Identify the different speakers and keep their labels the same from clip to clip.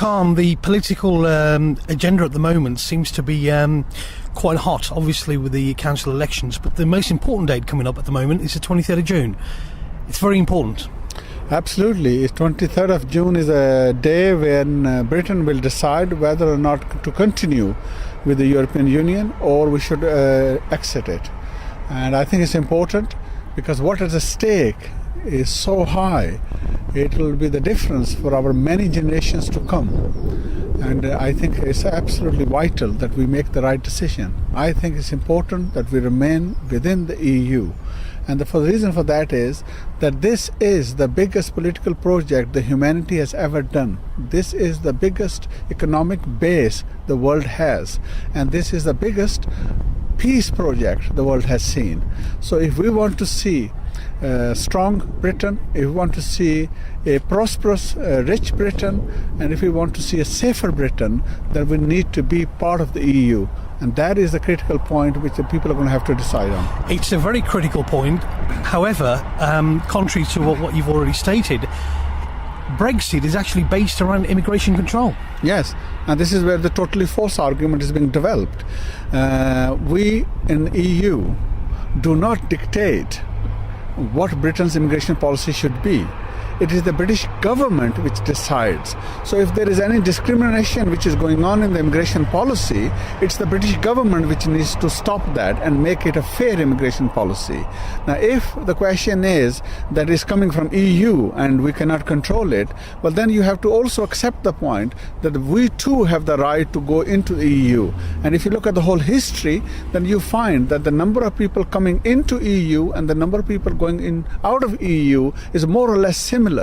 Speaker 1: Khan, the political agenda at the moment seems to be quite hot, obviously with the council elections, but the most important date coming up at the moment is the 23rd of June. It's very important.
Speaker 2: Absolutely. 23rd of June is a day when Britain will decide whether or not to continue with the European Union or we should exit it. And I think it's important because what is at stake is so high. It will be the difference for our many generations to come. And I think it's absolutely vital that we make the right decision. I think it's important that we remain within the EU. And the reason for that is that this is the biggest political project the humanity has ever done. This is the biggest economic base the world has. And this is the biggest peace project the world has seen. So if we want to see strong Britain, if we want to see a prosperous, rich Britain, and if we want to see a safer Britain, then we need to be part of the EU. And that is the critical point which the people are going to have to decide on.
Speaker 1: It's a very critical point. However, contrary to what you've already stated, Brexit is actually based around immigration control.
Speaker 2: Yes, and this is where the totally false argument is being developed. We in EU do not dictate what Britain's immigration policy should be. It is the British government which decides. So if there is any discrimination which is going on in the immigration policy, it's the British government which needs to stop that and make it a fair immigration policy. Now, if the question is that is coming from EU and we cannot control it, well, then you have to also accept the point that we too have the right to go into the EU. And if you look at the whole history, then you find that the number of people coming into EU and the number of people going in out of EU is more or less similar.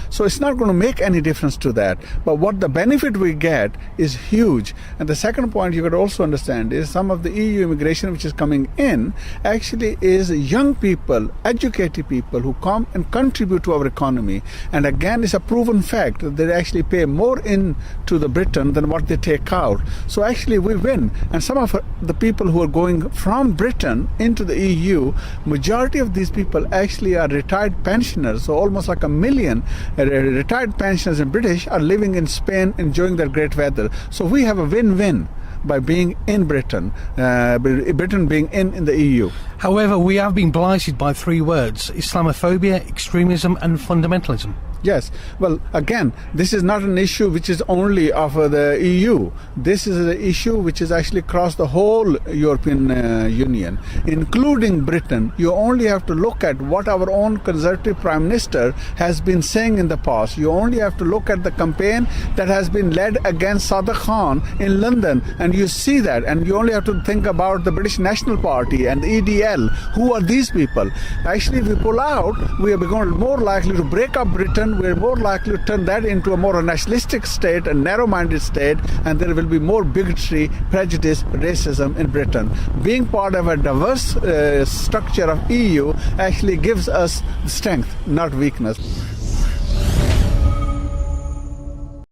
Speaker 2: So it's not going to make any difference to that. But what the benefit we get is huge. And the second point you could also understand is some of the EU immigration which is coming in actually is young people, educated people who come and contribute to our economy. And again, it's a proven fact that they actually pay more into the Britain than what they take out. So actually we win. And some of the people who are going from Britain into the EU, majority of these people actually are retired pensioners. So almost like 1 million retired pensioners in British are living in Spain enjoying their great weather. So we have a win-win by being in Britain, Britain being in the EU.
Speaker 1: However, we have been blighted by three words: Islamophobia, extremism and fundamentalism.
Speaker 2: Yes. Well, again, this is not an issue which is only of the EU. This is an issue which is actually across the whole European Union, including Britain. You only have to look at what our own Conservative Prime Minister has been saying in the past. You only have to look at the campaign that has been led against Sadiq Khan in London, and you see that. And you only have to think about the British National Party and the EDL. Who are these people? Actually, if we pull out, we are more likely to break up Britain. We're more likely to turn that into a more nationalistic state, a narrow-minded state, and there will be more bigotry, prejudice, racism in Britain. Being part of a diverse structure of EU actually gives us strength, not weakness.